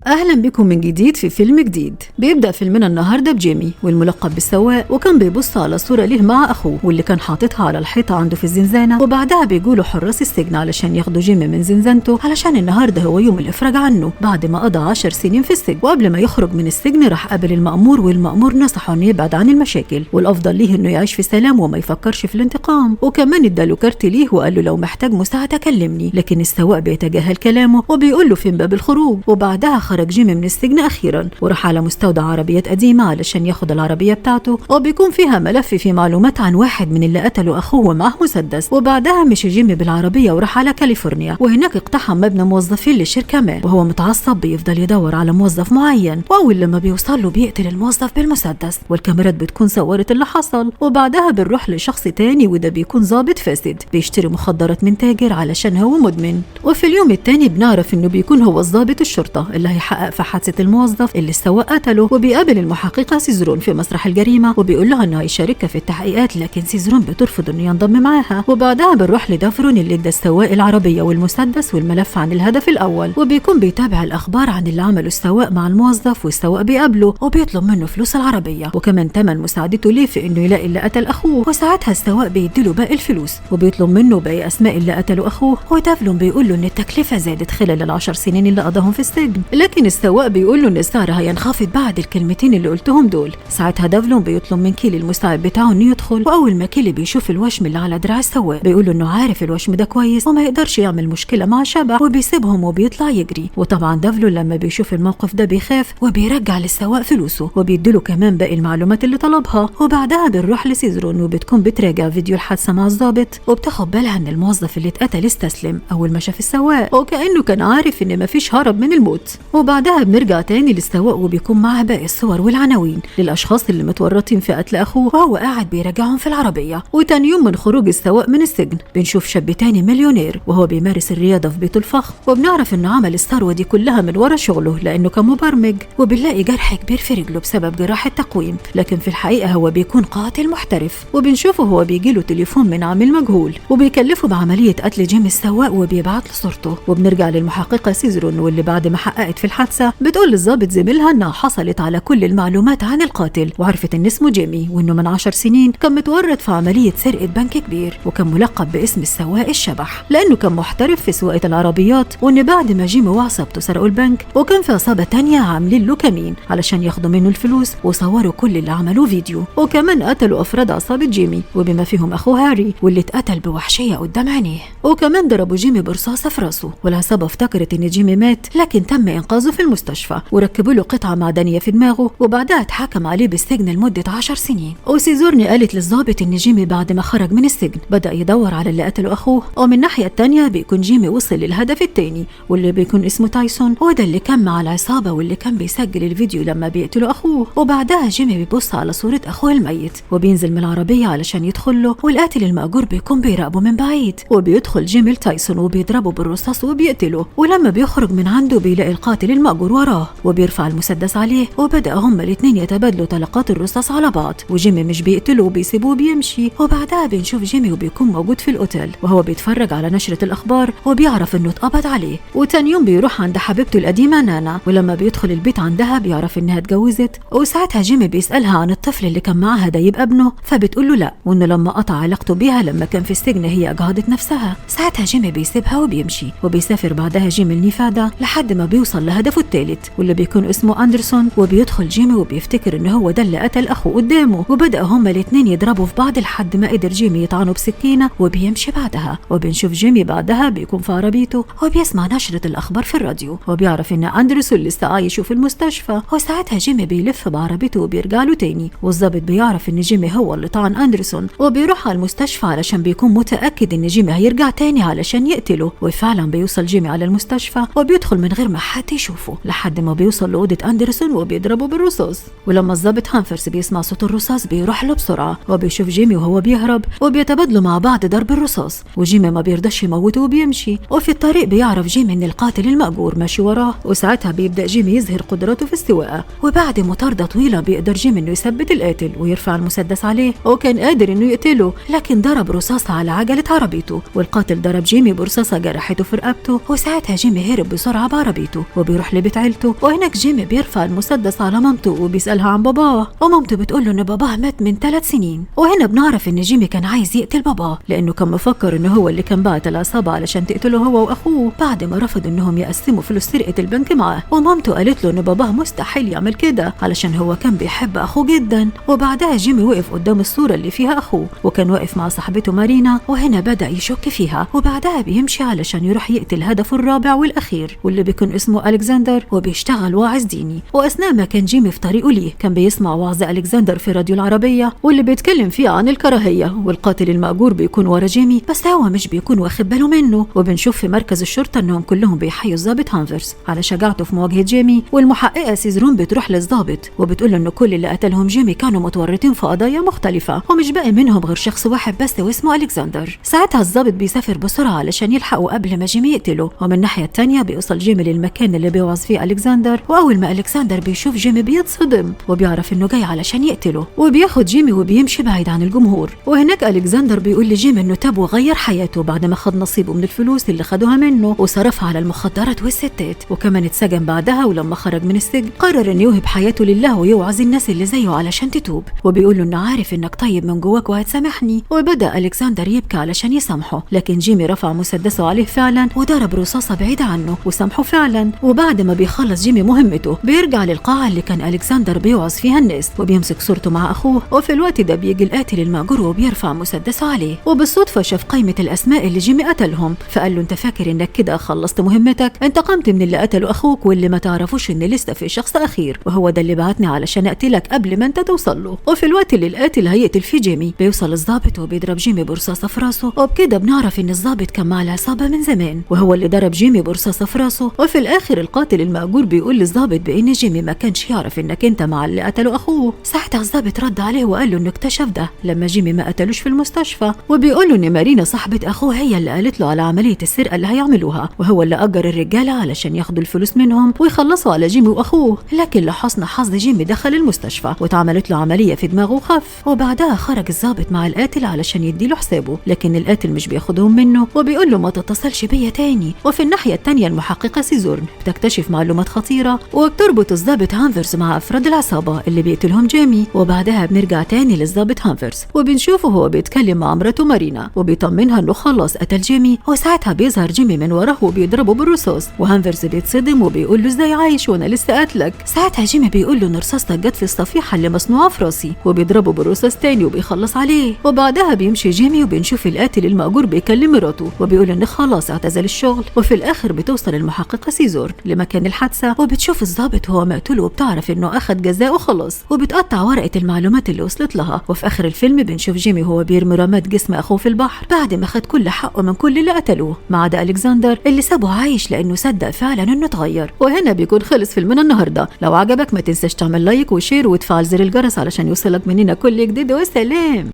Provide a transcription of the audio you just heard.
أهلا بكم من جديد في فيلم جديد. بيبدأ فيلمنا النهاردة بجيمي والملقب بالسواق، وكان بيبص على صورة ليه مع أخوه واللي كان حاططها على الحيطة عنده في الزنزانة، وبعدها بيجولوا حراس السجن علشان ياخدوا جيمي من زنزانته علشان النهاردة هو يوم الإفراج عنه بعد ما قضى 10 سنين في السجن. وقبل ما يخرج من السجن راح قابل المأمور، والمأمور نصحه إنه يبعد عن المشاكل والأفضل ليه إنه يعيش في سلام وما يفكرش في الانتقام، وكمان اداله كارت ليه وقال له لو محتاج مساعدة كلمني. لكن السواق بيتجاهل كلامه وبيقول له فين باب الخروج. وبعدها خرج جيمي من السجن أخيرا وراح على مستودع عربيات قديمة علشان ياخد العربية بتاعته، وبيكون فيها ملف فيه معلومات عن واحد من اللي قتلوا أخوه ومعه مسدس. وبعدها مشي جيمي بالعربية وراح على كاليفورنيا، وهناك اقتحم مبنى موظفين للشركة ما، وهو متعصب بيفضل يدور على موظف معين، وأول لما بيوصل له بيقتل الموظف بالمسدس، والكاميرات بتكون صورت اللي حصل. وبعدها بنروح لشخص تاني وده بيكون ضابط فاسد بيشتري مخدرات من تاجر علشان هو مدمن. وفي اليوم التاني بنعرف انه بيكون هو ضابط الشرطة اللي هيحقق في حادثة الموظف اللي السواق قتله، وبيقابل المحققة سيزرون في مسرح الجريمة وبيقول لها انه هيشاركها في التحقيقات، لكن سيزرون بترفض انه ينضم معاها. وبعدها بنروح لدافرون اللي ادى السواق العربية والمسدس والملف عن الهدف الاول، وبيكون بيتابع الاخبار عن اللي عمله السواق مع الموظف، والسواق بيقابله وبيطلب منه فلوس العربية وكمان تمن مساعدته ليه في انه يلاقي اللي قتل اخوه. وساعتها السواق بيديله باقي الفلوس وبيطلب منه باقي اسماء اللي قتلوا اخوه. ودافلون بيقول له ان التكلفة زادت خلال ال10 سنين اللي قضاهم في السجن، لكن السواق بيقول له ان السعر هينخفض بعد الكلمتين اللي قلتهم دول. ساعتها دافلون بيطلب من كيلي المساعد بتاعه انه يدخل، واول ما كيلي بيشوف الوشم اللي على دراع السواق بيقول له انه عارف الوشم ده كويس وما يقدرش يعمل مشكله مع شبح، وبيسيبهم وبيطلع يجري. وطبعا دافلون لما بيشوف الموقف ده بيخاف وبيرجع للسواق فلوسه وبيديله كمان باقي المعلومات اللي طلبها. وبعدها بنروح لسيزرون وبتكون بتراجع فيديو الحادثه مع الضابط، وبتاخد بالها ان الموظف اللي اتقتل استسلم اول ما شاف السواق وكانه كان عارف ان مفيش هرب من الموت. وبعدها بنرجع تاني للسواق وبيكون معاه باقي الصور والعناوين للاشخاص اللي متورطين في قتل اخوه وهو قاعد بيراجعهم في العربيه. وتاني يوم من خروج السواق من السجن بنشوف شاب تاني مليونير وهو بيمارس الرياضه في بيته الفخم، وبنعرف انه عمل الثروه دي كلها من ورا شغله لانه كان مبرمج، وبنلاقي جرح كبير في رجله بسبب جراحه تقويم، لكن في الحقيقه هو بيكون قاتل محترف. وبنشوفه هو بيجيله تليفون من عامل مجهول وبيكلفه بعمليه قتل جيمي السواق وبيبعت له صورته. وبنرجع للمحققه سيزرون واللي بعد ما حققت في الحادثه بتقول للضابط زميلها انها حصلت على كل المعلومات عن القاتل، وعرفت ان اسمه جيمي وانه من 10 سنين كان متورط في عمليه سرقه بنك كبير، وكان ملقب باسم السواق الشبح لانه كان محترف في سواقه العربيات، وان بعد ما جيمي وعصابته سرقوا البنك وكان في عصابه تانية عاملين له كمين علشان ياخدوا منه الفلوس، وصوروا كل اللي عملوه فيديو، وكمان قتلوا افراد عصابه جيمي وبما فيهم اخوه هاري واللي اتقتل بوحشيه قدام عينيه، وكمان ضربوا جيمي برصاصه في راسه. والعصابه افتكرت ان جيمي مات لكن تم انقاذه في المستشفى وركبوا له قطعه معدنيه في دماغه، وبعدها اتحكم عليه بالسجن لمده 10 سنين. وسيزورني قالت للضابط ان جيمي بعد ما خرج من السجن بدا يدور على اللي قتلوا اخوه، ومن الناحيه التانيه بيكون جيمي وصل للهدف التاني واللي بيكون اسمه تايسون، وده اللي كان مع العصابه واللي كان بيسجل الفيديو لما بيقتلوا اخوه. وبعدها جيمي بيبص على صوره اخوه الميت وبينزل من العربيه علشان يدخل له، والقاتل المأجور بيكون بيراقبه من بعيد، وبيدخل جيمي لتايسون وبيضربه بالرصاص وبيقتله. ولما بيخرج من عنده بيلاقي القاتل المأجور وراه وبيرفع المسدس عليه، وبدأ هما الاثنين يتبادلوا طلقات الرصاص على بعض، وجيمي مش بيقتله وبيسيبوه بيمشي. وبعدها بنشوف جيمي وبيكون موجود في الاوتيل وهو بيتفرج على نشرة الاخبار وبيعرف انه اتقبض عليه. وتاني يوم بيروح عند حبيبته القديمة نانا، ولما بيدخل البيت عندها بيعرف انها اتجوزت، وساعتها جيمي بيسألها عن الطفل اللي كان معاها ده يبقى ابنه، فبتقول له لا، وانه لما قطع علاقته بيها لما كان في السجن هي اجهضت نفسها. ساعتها جيمي بيسيبها وبيمشي، وبيسافر بعدها جيمي لنيفادا لحد ما بيوصل لهدفه الثالث واللي بيكون اسمه أندرسون. وبيدخل جيمي وبيفتكر ان هو ده اللي قتل اخوه قدامه، وبدأ هما الاثنين يضربوا في بعض لحد ما قدر جيمي يطعنه بسكينة وبيمشي بعدها. وبنشوف جيمي بعدها بيكون في عربيته وبيسمع نشرة الاخبار في الراديو، وبيعرف ان أندرسون لسه عايش في المستشفى. وساعتها جيمي بيلف بعربيته وبيرجع له تاني، والضابط بيعرف ان جيمي هو اللي طعن أندرسون، وبيروح على المستشفى علشان بيكون متأكد ان جيمي هيرجع تاني علشان يقتله. وفعلا بيوصل جيمي على المستشفى وبيدخل من غير ما حد يشوفه لحد ما بيوصل لأوضة أندرسون وبيضربه بالرصاص. ولما الضابط هانفرس بيسمع صوت الرصاص بيروح له بسرعة وبيشوف جيمي وهو بيهرب، وبيتبادلوا مع بعض ضرب الرصاص، وجيمي ما بيرضاش يموته وبيمشي. وفي الطريق بيعرف جيمي ان القاتل المأجور ماشي وراه، وساعتها بيبدأ جيمي يظهر قدراته في السواقة، وبعد مطاردة طويلة بيقدر جيمي انه يثبت القاتل ويرفع المسدس عليه، وكان قادر انه يقتله لكن ضرب رصاصة على عجلة عربيته، والقاتل ضرب جيمي برصاصة جرحته في رقبته. وساعتها جيمي هرب بسرعة بعربيته وبيروح لبيت عيلته، وهناك جيمي بيرفع المسدس على مامته وبيسألها عن باباه، ومامته بتقوله ان باباه مات من 3 سنين. وهنا بنعرف ان جيمي كان عايز يقتل باباه لانه كان مفكر ان هو اللي كان بعت العصابة علشان تقتله هو واخوه بعد ما رفض انهم يقسموا فلوس سرقة البنك معاه. ومامته قالت له ان باباه مستحيل يعمل كده علشان هو كان بيحب اخوه جدا. وبعدها جيمي وقف قدام الصورة اللي فيها اخوه، وكان واقف مع صاحبته مارينا، وهنا بدأ يشك فيها. وبعدها بيمشي علشان يروح يقتل هدفه الرابع والاخير واللي بيكون اسمه ألكسندر، وبيشتغل واعظ ديني. واثناء ما كان جيمي في طريقه ليه كان بيسمع وعظ ألكسندر في راديو العربية واللي بيتكلم فيه عن الكراهية، والقاتل المأجور بيكون ورا جيمي بس هو مش بيكون واخد باله منه. وبنشوف في مركز الشرطة انهم كلهم بيحيوا الضابط هانفرز على شجاعته في مواجهة جيمي، والمحققة سيزرون بتروح للضابط وبتقول له ان كل اللي قتلهم جيمي كانوا متورطين في قضايا مختلفة ومش باقي منهم غير شخص واحد بس واسمه ألكسندر. ساعتها الضابط بيسافر بسرعة علشان يلحقه قبل ما جيمي يقتله، ومن الناحية التانية بيوصل جيمي للمكان اللي بيوعظ فيه ألكسندر. واول ما ألكسندر بيشوف جيمي بيتصدم وبيعرف انه جاي علشان يقتله، وبياخد جيمي وبيمشي بعيد عن الجمهور. وهناك ألكسندر بيقول لجيمي انه تاب وغير حياته بعد ما خد نصيبه من الفلوس اللي خدوها منه وصرفها على المخدرات والستات، وكمان اتسجن بعدها. ولما خرج من السجن قرر انه يوهب حياته لله ويوعظ الناس اللي زيه علشان تتوب، وبيقول له انه عارف انك طيب من جواك وهتسامحني. وبدأ ألكسندر يبكي علشان يسامحه، لكن جيمي رفع مسدسه عليه فعلا وضرب رصاصة بعيدة عنه وسامحه فعلا. وبعد ما بيخلص جيمي مهمته بيرجع للقاعة اللي كان ألكسندر بيوعظ فيها الناس وبيمسك صورته مع اخوه. وفي الوقت ده بيجي القاتل المأجور وبيرفع مسدسه عليه، وبالصدفة شاف قائمة الاسماء اللي جيمي قتلهم، فقال له انت فاكر انك كده خلصت مهمتك؟ انتقمت من اللي قتلوا اخوك واللي ما تعرفوش ان لسه في شخص اخير وهو ده اللي بعتني علشان اقتلك قبل ما انت توصل له. وفي الوقت اللي القاتل هيقتل فيه جيمي بيوصل الضابط وبيضرب جيمي برصاصة في راسه، وبكده بنعرف ان الضابط كان مع العصابة من زمان وهو اللي ضرب جيمي برصاصة في راسه. وفي الاخر القاتل المأجور بيقول للضابط بان جيمي ما كانش يعرف انك انت مع اللي قتلوا اخوه. ساعتها الضابط رد عليه وقال له انه اكتشف ده لما جيمي ما قتلوش في المستشفى، وبيقول له ان مارينا صاحبة اخوه هي اللي قالت له على عملية السرقة اللي هيعملوها، وهو اللي اجر الرجالة علشان ياخدوا الفلوس منهم ويخلصوا على جيمي واخوه. لكن لحسن حظ جيمي دخل المستشفى واتعملت له عملية في دماغه وخف، وبعدها خرج الضابط مع القاتل علشان يديله حسابه، لكن القاتل مش بياخدهم منه وبيقول له ما تتصلش بيا تاني. وفي الناحية التانية المحققة سيزورن بتكتشف معلومات خطيرة وبتربط الضابط هانفرز مع افراد العصابة اللي بيقتلهم جيمي. وبعدها بنرجع تاني للضابط هانفرز وبنشوفه هو بيتكلم مع مراته مارينا وبيطمنها انه خلص قتل جيمي، وساعتها بيظهر جيمي من وراه وبيضربه بالرصاص، وهانفرز بيتصدم وبيقول له ازاي عايش وانا لسه قاتلك؟ ساعتها جيمي بيقول له ان رصاصتك جت في الصفيحة اللي مصنوعة في راسي، وبيضربه بالرصاص تاني وبيخلص عليه. وبعدها بيمشي جيمي وبنشوف القاتل المأجور بيكلم مراته وبيقول ان خلاص اعتزل الشغل. وفي الاخر بتوصل المحققة سيزور لمكان الحادثة وبتشوف الضابط هو مقتول وبتعرف انه اخد جزاءه خلاص، وبتقطع ورقة المعلومات اللي وصلت لها. وفي اخر الفيلم بنشوف جيمي هو بيرمي رماد جسم اخوه في البحر بعد ما خد كل حقه من كل اللي قتلوه ما عدا ألكسندر اللي سابه عايش لانه صدق فعلا انه اتغير. وهنا بيكون خلص فيلمنا النهارده. لو عجبك ما تنساش تعمل لايك وشير وتفعل زر الجرس علشان يوصلك مننا كل جديد. وسلام.